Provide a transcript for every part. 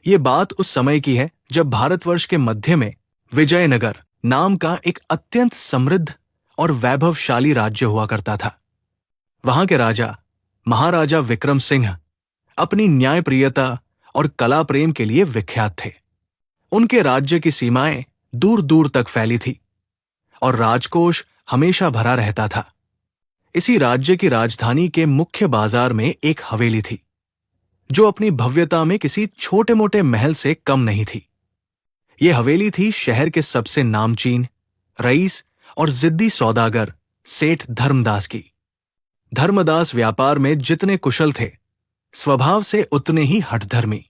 ये बात उस समय की है जब भारतवर्ष के मध्य में विजयनगर नाम का एक अत्यंत समृद्ध और वैभवशाली राज्य हुआ करता था। वहां के राजा महाराजा विक्रम सिंह अपनी न्यायप्रियता और कला प्रेम के लिए विख्यात थे। उनके राज्य की सीमाएं दूर दूर तक फैली थी और राजकोष हमेशा भरा रहता था। इसी राज्य की राजधानी के मुख्य बाजार में एक हवेली थी, जो अपनी भव्यता में किसी छोटे मोटे महल से कम नहीं थी। यह हवेली थी शहर के सबसे नामचीन रईस और जिद्दी सौदागर सेठ धर्मदास की। धर्मदास व्यापार में जितने कुशल थे, स्वभाव से उतने ही हठधर्मी।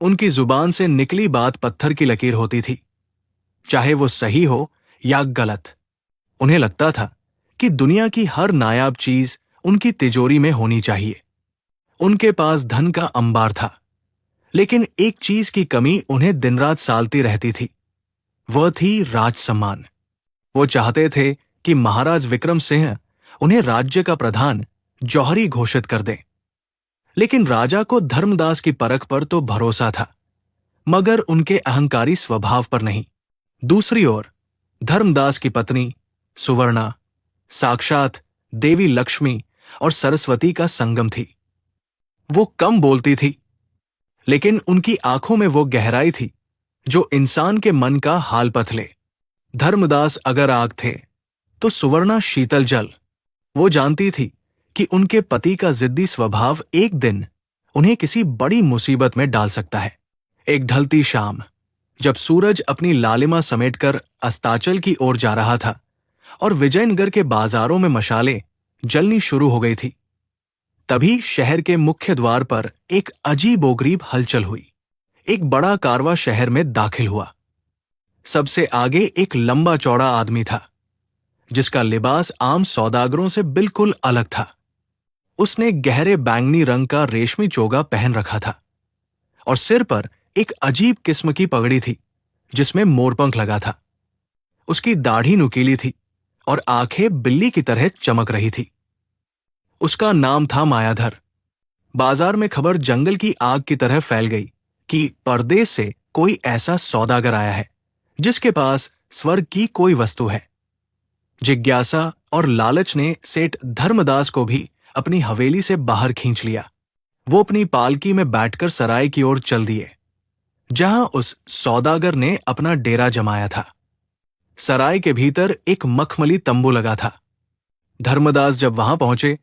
उनकी जुबान से निकली बात पत्थर की लकीर होती थी, चाहे वो सही हो या गलत। उन्हें लगता था कि दुनिया की हर नायाब चीज उनकी तिजोरी में होनी चाहिए। उनके पास धन का अंबार था, लेकिन एक चीज की कमी उन्हें दिन रात सालती रहती थी। वह थी राज सम्मान। वो चाहते थे कि महाराज विक्रम सिंह उन्हें राज्य का प्रधान जौहरी घोषित कर दें, लेकिन राजा को धर्मदास की परख पर तो भरोसा था, मगर उनके अहंकारी स्वभाव पर नहीं। दूसरी ओर धर्मदास की पत्नी सुवर्णा साक्षात देवी लक्ष्मी और सरस्वती का संगम थी। वो कम बोलती थी, लेकिन उनकी आंखों में वो गहराई थी जो इंसान के मन का हाल पथ ले। धर्मदास अगर आग थे तो सुवर्णा शीतल जल। वो जानती थी कि उनके पति का जिद्दी स्वभाव एक दिन उन्हें किसी बड़ी मुसीबत में डाल सकता है। एक ढलती शाम, जब सूरज अपनी लालिमा समेटकर अस्ताचल की ओर जा रहा था और विजयनगर के बाजारों में मशालें जलनी शुरू हो गई थी, तभी शहर के मुख्य द्वार पर एक अजीबोगरीब हलचल हुई। एक बड़ा कारवां शहर में दाखिल हुआ। सबसे आगे एक लंबा चौड़ा आदमी था, जिसका लिबास आम सौदागरों से बिल्कुल अलग था। उसने गहरे बैंगनी रंग का रेशमी चोगा पहन रखा था और सिर पर एक अजीब किस्म की पगड़ी थी, जिसमें मोरपंख लगा था। उसकी दाढ़ी नुकीली थी और आंखें बिल्ली की तरह चमक रही थी। उसका नाम था मायाधर। बाजार में खबर जंगल की आग की तरह फैल गई कि परदेश से कोई ऐसा सौदागर आया है जिसके पास स्वर्ग की कोई वस्तु है। जिज्ञासा और लालच ने सेठ धर्मदास को भी अपनी हवेली से बाहर खींच लिया। वो अपनी पालकी में बैठकर सराय की ओर चल दिए, जहां उस सौदागर ने अपना डेरा जमाया था। सराय के भीतर एक मखमली तंबू लगा था। धर्मदास जब वहां पहुंचे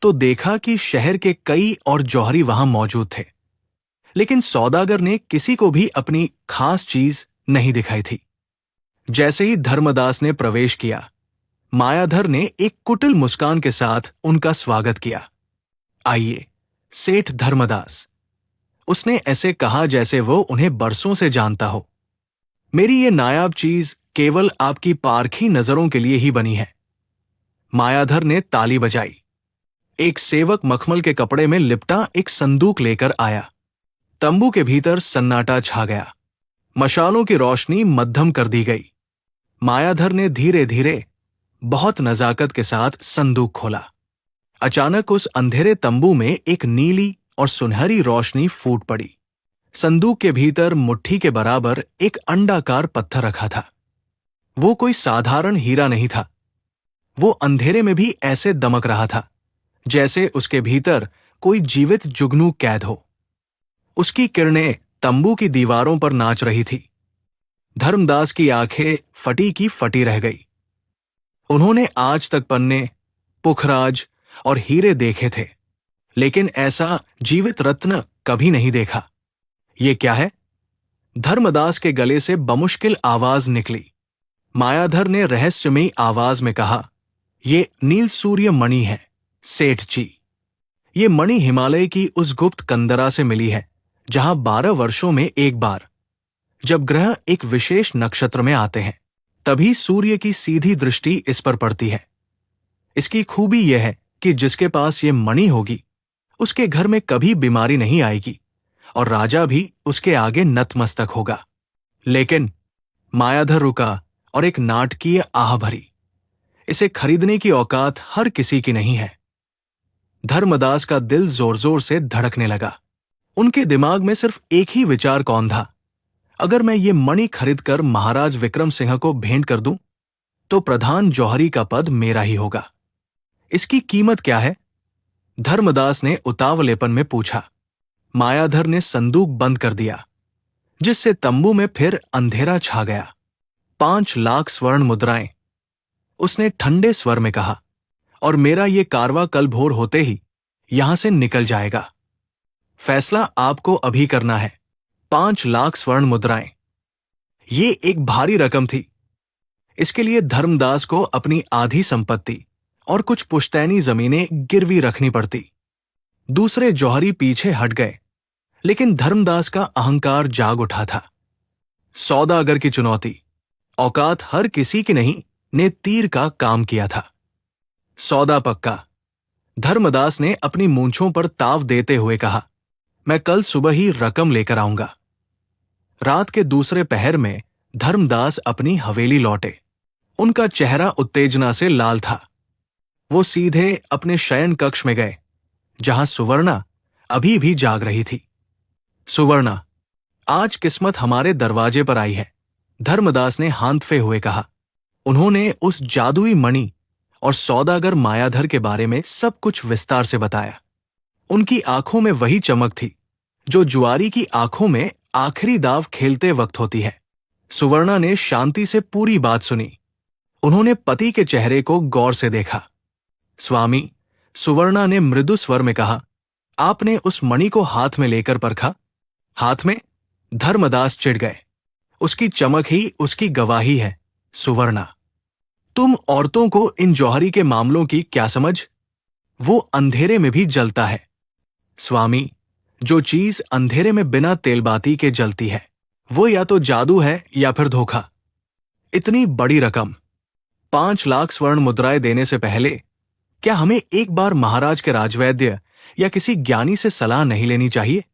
तो देखा कि शहर के कई और जौहरी वहां मौजूद थे, लेकिन सौदागर ने किसी को भी अपनी खास चीज नहीं दिखाई थी। जैसे ही धर्मदास ने प्रवेश किया, मायाधर ने एक कुटिल मुस्कान के साथ उनका स्वागत किया। आइए, सेठ धर्मदास। उसने ऐसे कहा जैसे वो उन्हें बरसों से जानता हो। मेरी ये नायाब चीज केवल आपकी पारखी नजरों के लिए ही बनी है। मायाधर ने ताली बजाई। एक सेवक मखमल के कपड़े में लिपटा एक संदूक लेकर आया। तंबू के भीतर सन्नाटा छा गया। मशालों की रोशनी मध्यम कर दी गई। मायाधर ने धीरे धीरे बहुत नजाकत के साथ संदूक खोला। अचानक उस अंधेरे तंबू में एक नीली और सुनहरी रोशनी फूट पड़ी। संदूक के भीतर मुट्ठी के बराबर एक अंडाकार पत्थर रखा था। वो कोई साधारण हीरा नहीं था। वो अंधेरे में भी ऐसे दमक रहा था जैसे उसके भीतर कोई जीवित जुगनू कैद हो। उसकी किरणें तंबू की दीवारों पर नाच रही थी। धर्मदास की आंखें फटी की फटी रह गई। उन्होंने आज तक पन्ने, पुखराज और हीरे देखे थे, लेकिन ऐसा जीवित रत्न कभी नहीं देखा। ये क्या है? धर्मदास के गले से बमुश्किल आवाज निकली। मायाधर ने रहस्यमयी आवाज में कहा, ये नील सूर्य मणि है सेठ जी। ये मणि हिमालय की उस गुप्त कंदरा से मिली है जहां 12 वर्षों में एक बार, जब ग्रह एक विशेष नक्षत्र में आते हैं, तभी सूर्य की सीधी दृष्टि इस पर पड़ती है। इसकी खूबी यह है कि जिसके पास ये मणि होगी, उसके घर में कभी बीमारी नहीं आएगी और राजा भी उसके आगे नतमस्तक होगा। लेकिन मायाधर रुका और एक नाटकीय आह भरी, इसे खरीदने की औकात हर किसी की नहीं है। धर्मदास का दिल जोर जोर से धड़कने लगा। उनके दिमाग में सिर्फ एक ही विचार कौन था, अगर मैं ये मणि खरीदकर महाराज विक्रम सिंह को भेंट कर दूं तो प्रधान जौहरी का पद मेरा ही होगा। इसकी कीमत क्या है? धर्मदास ने उतावलेपन में पूछा। मायाधर ने संदूक बंद कर दिया, जिससे तंबू में फिर अंधेरा छा गया। 5 लाख स्वर्ण मुद्राएं, उसने ठंडे स्वर में कहा, और मेरा ये कारवा कल भोर होते ही यहां से निकल जाएगा। फैसला आपको अभी करना है। 5 लाख स्वर्ण मुद्राएं, ये एक भारी रकम थी। इसके लिए धर्मदास को अपनी आधी संपत्ति और कुछ पुश्तैनी जमीनें गिरवी रखनी पड़ती। दूसरे जौहरी पीछे हट गए, लेकिन धर्मदास का अहंकार जाग उठा था। सौदागर की चुनौती, औकात हर किसी की नहीं, ने तीर का काम किया था। सौदा पक्का, धर्मदास ने अपनी मूंछों पर ताव देते हुए कहा। मैं कल सुबह ही रकम लेकर आऊंगा। रात के दूसरे पहर में धर्मदास अपनी हवेली लौटे। उनका चेहरा उत्तेजना से लाल था। वो सीधे अपने शयन कक्ष में गए, जहां सुवर्णा अभी भी जाग रही थी। सुवर्णा, आज किस्मत हमारे दरवाजे पर आई है, धर्मदास ने हांफते हुए कहा। उन्होंने उस जादुई मणि और सौदागर मायाधर के बारे में सब कुछ विस्तार से बताया। उनकी आंखों में वही चमक थी जो जुआरी की आंखों में आखिरी दाव खेलते वक्त होती है। सुवर्णा ने शांति से पूरी बात सुनी। उन्होंने पति के चेहरे को गौर से देखा। स्वामी, सुवर्णा ने मृदु स्वर में कहा, आपने उस मणि को हाथ में लेकर परखा? हाथ में? धर्मदास चिढ़ गए। उसकी चमक ही उसकी गवाही है। सुवर्णा, तुम औरतों को इन जौहरी के मामलों की क्या समझ? वो अंधेरे में भी जलता है। स्वामी, जो चीज अंधेरे में बिना तेलबाती के जलती है, वो या तो जादू है या फिर धोखा। इतनी बड़ी रकम, 5 लाख स्वर्ण मुद्राएं देने से पहले क्या हमें एक बार महाराज के राजवैद्य या किसी ज्ञानी से सलाह नहीं लेनी चाहिए?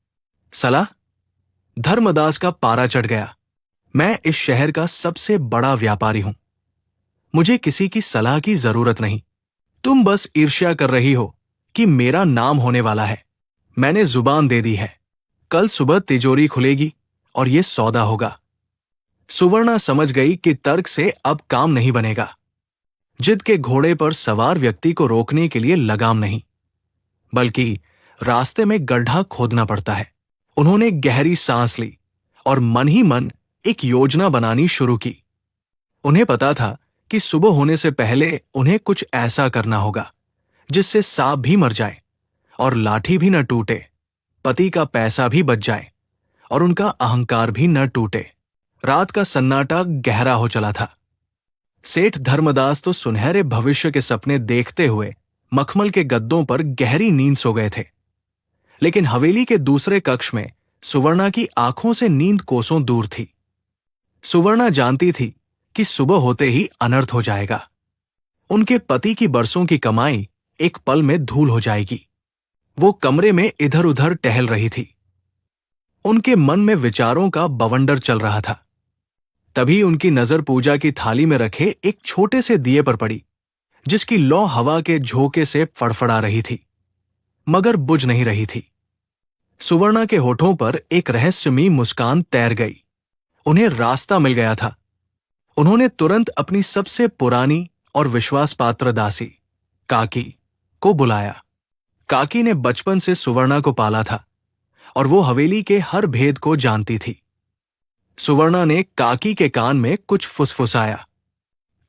सलाह? धर्मदास का पारा चढ़ गया। मैं इस शहर का सबसे बड़ा व्यापारी हूं। मुझे किसी की सलाह की जरूरत नहीं। तुम बस ईर्ष्या कर रही हो कि मेरा नाम होने वाला है। मैंने जुबान दे दी है, कल सुबह तिजोरी खुलेगी और ये सौदा होगा। सुवर्णा समझ गई कि तर्क से अब काम नहीं बनेगा। जिद के घोड़े पर सवार व्यक्ति को रोकने के लिए लगाम नहीं, बल्कि रास्ते में गड्ढा खोदना पड़ता है। उन्होंने गहरी सांस ली और मन ही मन एक योजना बनानी शुरू की। उन्हें पता था कि सुबह होने से पहले उन्हें कुछ ऐसा करना होगा जिससे सांप भी मर जाए और लाठी भी न टूटे, पति का पैसा भी बच जाए और उनका अहंकार भी न टूटे। रात का सन्नाटा गहरा हो चला था। सेठ धर्मदास तो सुनहरे भविष्य के सपने देखते हुए मखमल के गद्दों पर गहरी नींद सो गए थे, लेकिन हवेली के दूसरे कक्ष में सुवर्णा की आंखों से नींद कोसों दूर थी। सुवर्णा जानती थी कि सुबह होते ही अनर्थ हो जाएगा। उनके पति की बरसों की कमाई एक पल में धूल हो जाएगी। वो कमरे में इधर उधर टहल रही थी। उनके मन में विचारों का बवंडर चल रहा था। तभी उनकी नजर पूजा की थाली में रखे एक छोटे से दिए पर पड़ी, जिसकी लौ हवा के झोंके से फड़फड़ा रही थी, मगर बुझ नहीं रही थी। सुवर्णा के होठों पर एक रहस्यमयी मुस्कान तैर गई। उन्हें रास्ता मिल गया था। उन्होंने तुरंत अपनी सबसे पुरानी और विश्वासपात्र दासी काकी को बुलाया। काकी ने बचपन से सुवर्णा को पाला था और वो हवेली के हर भेद को जानती थी। सुवर्णा ने काकी के कान में कुछ फुसफुसाया।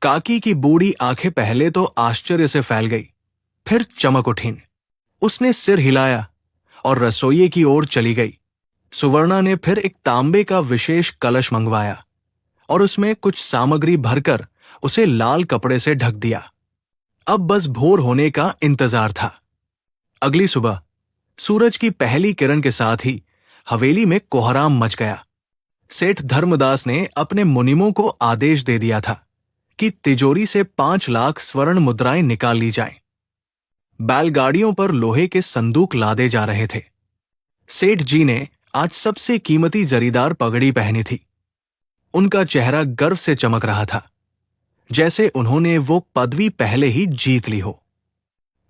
काकी की बूढ़ी आंखें पहले तो आश्चर्य से फैल गई, फिर चमक उठीं। उसने सिर हिलाया और रसोइये की ओर चली गई। सुवर्णा ने फिर एक तांबे का विशेष कलश मंगवाया और उसमें कुछ सामग्री भरकर उसे लाल कपड़े से ढक दिया। अब बस भोर होने का इंतजार था। अगली सुबह सूरज की पहली किरण के साथ ही हवेली में कोहराम मच गया। सेठ धर्मदास ने अपने मुनिमों को आदेश दे दिया था कि तिजोरी से 5 लाख स्वर्ण मुद्राएं निकाल ली जाएं। बैलगाड़ियों पर लोहे के संदूक लादे जा रहे थे। सेठ जी ने आज सबसे कीमती जरीदार पगड़ी पहनी थी। उनका चेहरा गर्व से चमक रहा था, जैसे उन्होंने वो पदवी पहले ही जीत ली हो।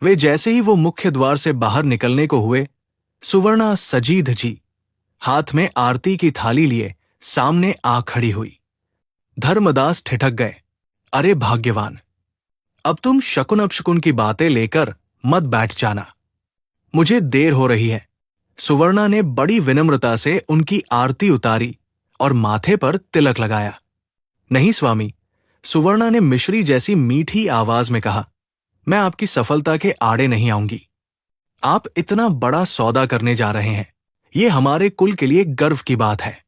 वे जैसे ही वो मुख्य द्वार से बाहर निकलने को हुए, सुवर्णा सजीद जी हाथ में आरती की थाली लिए सामने आ खड़ी हुई। धर्मदास ठिठक गए। अरे भाग्यवान, अब तुम शकुन अपशकुन की बातें लेकर मत बैठ जाना, मुझे देर हो रही है। सुवर्णा ने बड़ी विनम्रता से उनकी आरती उतारी और माथे पर तिलक लगाया। नहीं स्वामी, सुवर्णा ने मिश्री जैसी मीठी आवाज में कहा, मैं आपकी सफलता के आड़े नहीं आऊंगी। आप इतना बड़ा सौदा करने जा रहे हैं, ये हमारे कुल के लिए गर्व की बात है।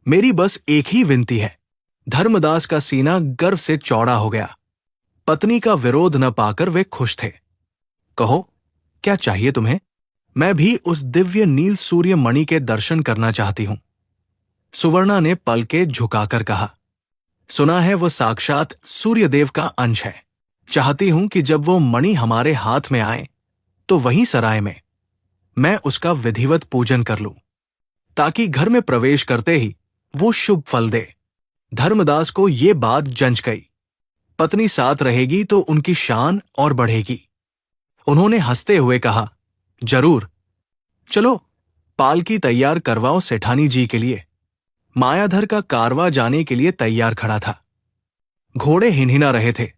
मेरी बस एक ही विनती है। धर्मदास का सीना गर्व से चौड़ा हो गया। पत्नी का विरोध न पाकर वे खुश थे। कहो, क्या चाहिए तुम्हें? मैं भी उस दिव्य नील सूर्य मणि के दर्शन करना चाहती हूं। सुवर्णा ने पलके झुकाकर कहा, सुना है वो साक्षात सूर्यदेव का अंश है। चाहती हूं कि जब वो मणि हमारे हाथ में आए तो वहीं सराय में मैं उसका विधिवत पूजन कर लूं, ताकि घर में प्रवेश करते ही वो शुभ फल दे। धर्मदास को ये बात जंच गई। पत्नी साथ रहेगी तो उनकी शान और बढ़ेगी। उन्होंने हंसते हुए कहा, जरूर, चलो पालकी तैयार करवाओ सेठानी जी के लिए। मायाधर का कारवा जाने के लिए तैयार खड़ा था। घोड़े हिनहिना रहे थे।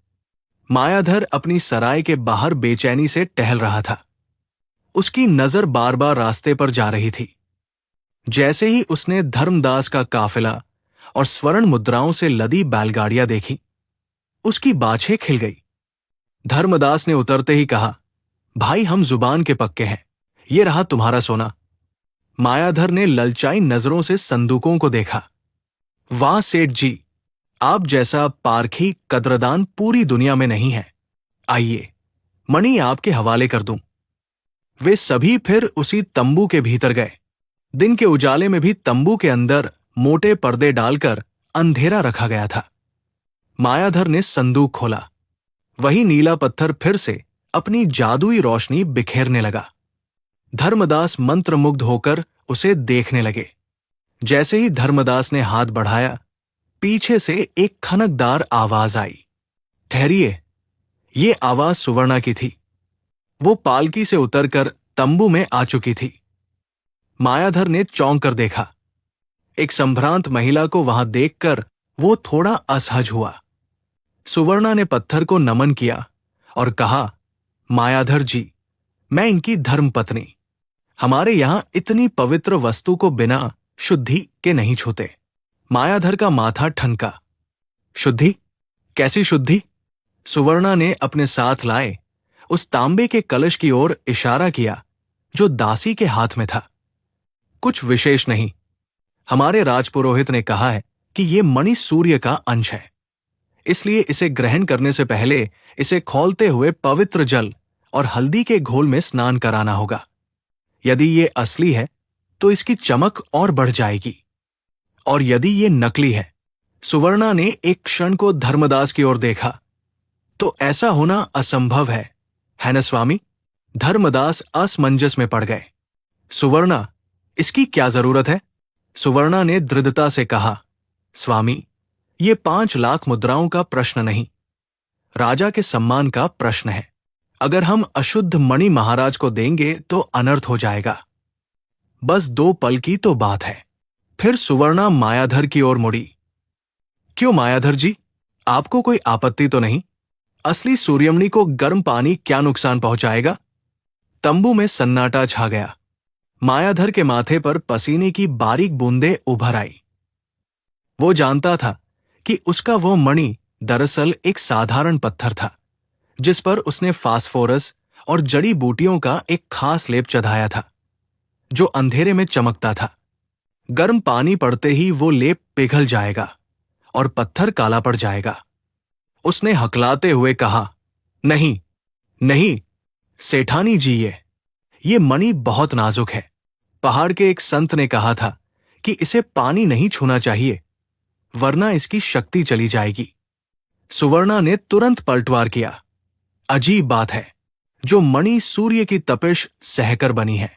मायाधर अपनी सराय के बाहर बेचैनी से टहल रहा था। उसकी नजर बार बार रास्ते पर जा रही थी। जैसे ही उसने धर्मदास का काफिला और स्वर्ण मुद्राओं से लदी बैलगाड़ियां देखी, उसकी बाछें खिल गई। धर्मदास ने उतरते ही कहा, भाई हम जुबान के पक्के हैं, ये रहा तुम्हारा सोना। मायाधर ने ललचाई नजरों से संदूकों को देखा। वाह सेठ जी, आप जैसा पारखी कद्रदान पूरी दुनिया में नहीं है। आइए, मणि आपके हवाले कर दूं। वे सभी फिर उसी तंबू के भीतर गए। दिन के उजाले में भी तंबू के अंदर मोटे पर्दे डालकर अंधेरा रखा गया था। मायाधर ने संदूक खोला। वही नीला पत्थर फिर से अपनी जादुई रोशनी बिखेरने लगा। धर्मदास मंत्रमुग्ध होकर उसे देखने लगे। जैसे ही धर्मदास ने हाथ बढ़ाया, पीछे से एक खनकदार आवाज आई। ठहरिए, ये आवाज सुवर्णा की थी। वो पालकी से उतरकर तंबू में आ चुकी थी। मायाधर ने चौंक कर देखा। एक संभ्रांत महिला को वहां देखकर वो थोड़ा असहज हुआ। सुवर्णा ने पत्थर को नमन किया और कहा, मायाधर जी, मैं इनकी धर्मपत्नी। हमारे यहां इतनी पवित्र वस्तु को बिना शुद्धि के नहीं छूते। मायाधर का माथा ठनका। शुद्धि? कैसी शुद्धि? सुवर्णा ने अपने साथ लाए उस तांबे के कलश की ओर इशारा किया जो दासी के हाथ में था। कुछ विशेष नहीं। हमारे राजपुरोहित ने कहा है कि यह मणि सूर्य का अंश है, इसलिए इसे ग्रहण करने से पहले इसे खौलते हुए पवित्र जल और हल्दी के घोल में स्नान कराना होगा। यदि ये असली है तो इसकी चमक और बढ़ जाएगी, और यदि ये नकली है, सुवर्णा ने एक क्षण को धर्मदास की ओर देखा, तो ऐसा होना असंभव है न स्वामी? धर्मदास असमंजस में पड़ गए। सुवर्णा, इसकी क्या जरूरत है? सुवर्णा ने दृढ़ता से कहा, स्वामी, ये 5 लाख मुद्राओं का प्रश्न नहीं, राजा के सम्मान का प्रश्न है। अगर हम अशुद्ध मणि महाराज को देंगे तो अनर्थ हो जाएगा। बस 2 पल की तो बात है। फिर सुवर्णा मायाधर की ओर मुड़ी। क्यों मायाधर जी, आपको कोई आपत्ति तो नहीं? असली सूर्यमणि को गर्म पानी क्या नुकसान पहुंचाएगा? तंबू में सन्नाटा छा गया। मायाधर के माथे पर पसीने की बारीक बूंदें उभर आई। वो जानता था कि उसका वो मणि दरअसल एक साधारण पत्थर था, जिस पर उसने फास्फोरस और जड़ी बूटियों का एक खास लेप चढ़ाया था, जो अंधेरे में चमकता था। गर्म पानी पड़ते ही वो लेप पिघल जाएगा और पत्थर काला पड़ जाएगा। उसने हकलाते हुए कहा, नहीं नहीं सेठानी जी, ये मणि बहुत नाजुक है। पहाड़ के एक संत ने कहा था कि इसे पानी नहीं छूना चाहिए, वरना इसकी शक्ति चली जाएगी। सुवर्णा ने तुरंत पलटवार किया। अजीब बात है, जो मणि सूर्य की तपिश सहकर बनी है,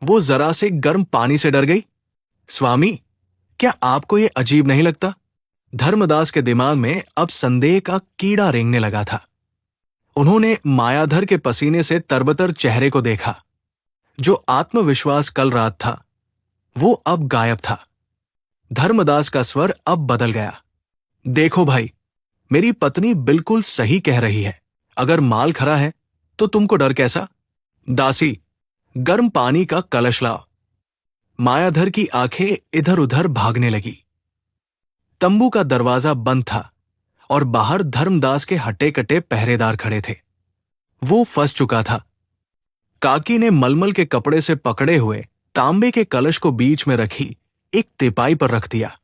वो जरा से गर्म पानी से डर गई। स्वामी, क्या आपको ये अजीब नहीं लगता? धर्मदास के दिमाग में अब संदेह का कीड़ा रेंगने लगा था। उन्होंने मायाधर के पसीने से तरबतर चेहरे को देखा, जो आत्मविश्वास कल रात था वो अब गायब था। धर्मदास का स्वर अब बदल गया। देखो भाई, मेरी पत्नी बिल्कुल सही कह रही है। अगर माल खरा है तो तुमको डर कैसा? दासी, गर्म पानी का कलश लाओ। मायाधर की आंखें इधर उधर भागने लगी। तंबू का दरवाजा बंद था और बाहर धर्मदास के हटे कटे पहरेदार खड़े थे। वो फंस चुका था। काकी ने मलमल के कपड़े से पकड़े हुए तांबे के कलश को बीच में रखी एक तिपाई पर रख दिया।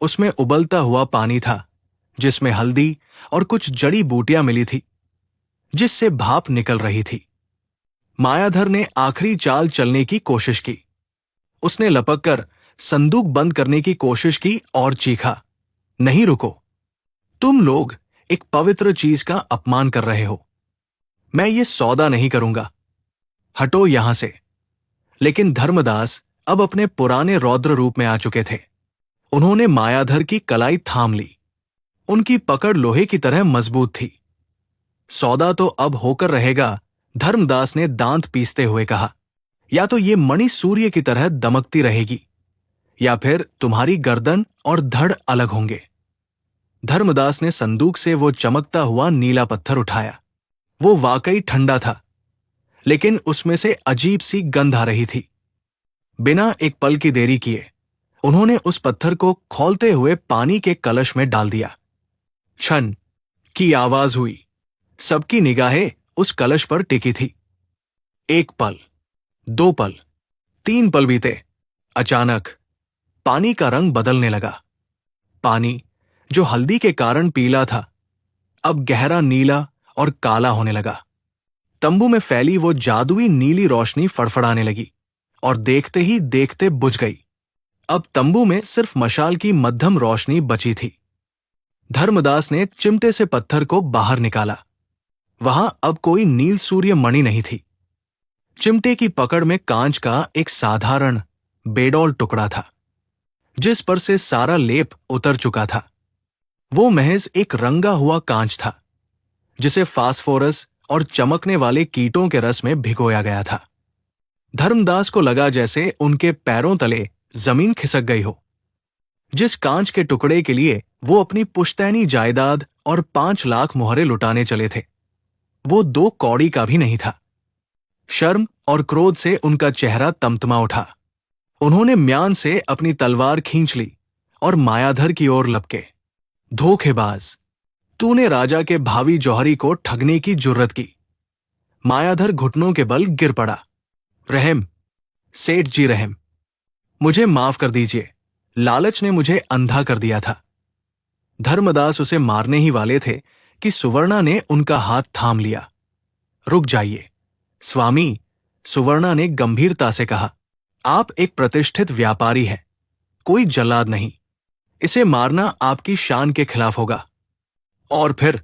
उसमें उबलता हुआ पानी था, जिसमें हल्दी और कुछ जड़ी बूटियां मिली थी, जिससे भाप निकल रही थी। मायाधर ने आखिरी चाल चलने की कोशिश की। उसने लपककर संदूक बंद करने की कोशिश की और चीखा, नहीं रुको, तुम लोग एक पवित्र चीज का अपमान कर रहे हो। मैं ये सौदा नहीं करूंगा, हटो यहां से। लेकिन धर्मदास अब अपने पुराने रौद्र रूप में आ चुके थे। उन्होंने मायाधर की कलाई थाम ली। उनकी पकड़ लोहे की तरह मजबूत थी। सौदा तो अब होकर रहेगा, धर्मदास ने दांत पीसते हुए कहा। या तो ये मणि सूर्य की तरह दमकती रहेगी, या फिर तुम्हारी गर्दन और धड़ अलग होंगे। धर्मदास ने संदूक से वो चमकता हुआ नीला पत्थर उठाया। वो वाकई ठंडा था, लेकिन उसमें से अजीब सी गंध आ रही थी। बिना एक पल की देरी किए उन्होंने उस पत्थर को खौलते हुए पानी के कलश में डाल दिया। छन की आवाज हुई। सबकी निगाहें उस कलश पर टिकी थी। 1 पल, 2 पल, 3 पल बीते। अचानक पानी का रंग बदलने लगा। पानी, जो हल्दी के कारण पीला था, अब गहरा नीला और काला होने लगा। तंबू में फैली वो जादुई नीली रोशनी फड़फड़ाने लगी और देखते ही देखते बुझ गई। अब तंबू में सिर्फ मशाल की मध्यम रोशनी बची थी। धर्मदास ने चिमटे से पत्थर को बाहर निकाला। वहां अब कोई नील सूर्य मणि नहीं थी। चिमटे की पकड़ में कांच का एक साधारण बेडौल टुकड़ा था, जिस पर से सारा लेप उतर चुका था। वो महज एक रंगा हुआ कांच था, जिसे फास्फोरस और चमकने वाले कीटों के रस में भिगोया गया था। धर्मदास को लगा जैसे उनके पैरों तले जमीन खिसक गई हो। जिस कांच के टुकड़े के लिए वो अपनी पुश्तैनी जायदाद और 5 लाख मुहरे लुटाने चले थे, वो 2 कौड़ी का भी नहीं था। शर्म और क्रोध से उनका चेहरा तमतमा उठा। उन्होंने म्यान से अपनी तलवार खींच ली और मायाधर की ओर लपके। धोखेबाज, तूने राजा के भावी जौहरी को ठगने की जुर्रत की। मायाधर घुटनों के बल गिर पड़ा। रहम, सेठ जी रहम, मुझे माफ कर दीजिए, लालच ने मुझे अंधा कर दिया था। धर्मदास उसे मारने ही वाले थे कि सुवर्णा ने उनका हाथ थाम लिया। रुक जाइए स्वामी, सुवर्णा ने गंभीरता से कहा। आप एक प्रतिष्ठित व्यापारी हैं, कोई जल्लाद नहीं। इसे मारना आपकी शान के खिलाफ होगा। और फिर,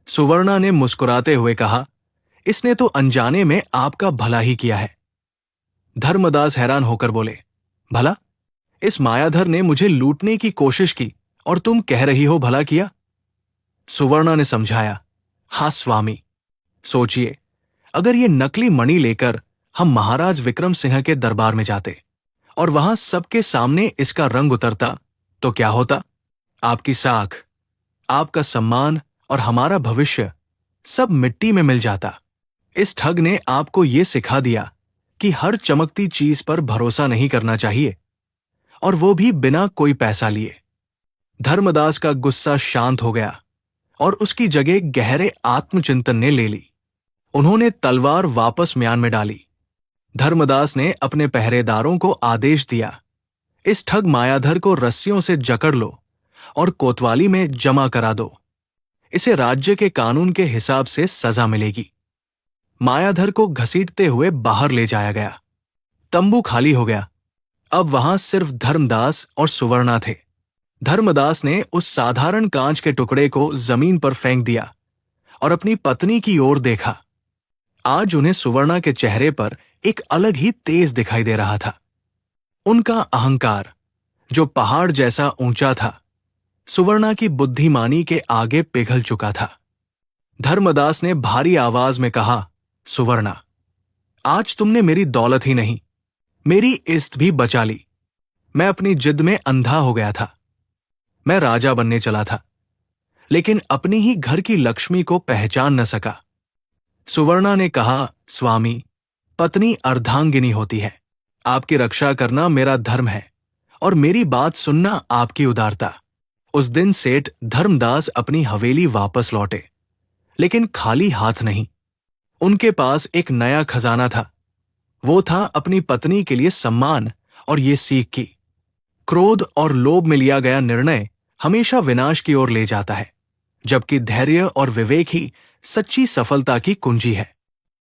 सुवर्णा ने मुस्कुराते हुए कहा, इसने तो अनजाने में आपका भला ही किया है। धर्मदास हैरान होकर बोले, भला? इस मायाधर ने मुझे लूटने की कोशिश की और तुम कह रही हो भला किया? सुवर्णा ने समझाया, हां स्वामी, सोचिए, अगर ये नकली मणि लेकर हम महाराज विक्रम सिंह के दरबार में जाते और वहां सबके सामने इसका रंग उतरता तो क्या होता? आपकी साख, आपका सम्मान और हमारा भविष्य सब मिट्टी में मिल जाता। इस ठग ने आपको यह सिखा दिया कि हर चमकती चीज पर भरोसा नहीं करना चाहिए, और वो भी बिना कोई पैसा लिए। धर्मदास का गुस्सा शांत हो गया और उसकी जगह गहरे आत्मचिंतन ने ले ली। उन्होंने तलवार वापस म्यान में डाली। धर्मदास ने अपने पहरेदारों को आदेश दिया, इस ठग मायाधर को रस्सियों से जकड़ लो और कोतवाली में जमा करा दो। इसे राज्य के कानून के हिसाब से सजा मिलेगी। मायाधर को घसीटते हुए बाहर ले जाया गया। तंबू खाली हो गया। अब वहां सिर्फ धर्मदास और सुवर्णा थे। धर्मदास ने उस साधारण कांच के टुकड़े को जमीन पर फेंक दिया और अपनी पत्नी की ओर देखा। आज उन्हें सुवर्णा के चेहरे पर एक अलग ही तेज दिखाई दे रहा था। उनका अहंकार, जो पहाड़ जैसा ऊंचा था, सुवर्णा की बुद्धिमानी के आगे पिघल चुका था। धर्मदास ने भारी आवाज में कहा, सुवर्णा, आज तुमने मेरी दौलत ही नहीं, मेरी इज्जत भी बचा ली। मैं अपनी जिद में अंधा हो गया था। मैं राजा बनने चला था, लेकिन अपनी ही घर की लक्ष्मी को पहचान न सका। सुवर्णा ने कहा, स्वामी, पत्नी अर्धांगिनी होती है। आपकी रक्षा करना मेरा धर्म है और मेरी बात सुनना आपकी उदारता। उस दिन सेठ धर्मदास अपनी हवेली वापस लौटे, लेकिन खाली हाथ नहीं। उनके पास एक नया खजाना था। वो था अपनी पत्नी के लिए सम्मान और ये सीख की, क्रोध और लोभ में लिया गया निर्णय हमेशा विनाश की ओर ले जाता है, जबकि धैर्य और विवेक ही सच्ची सफलता की कुंजी है।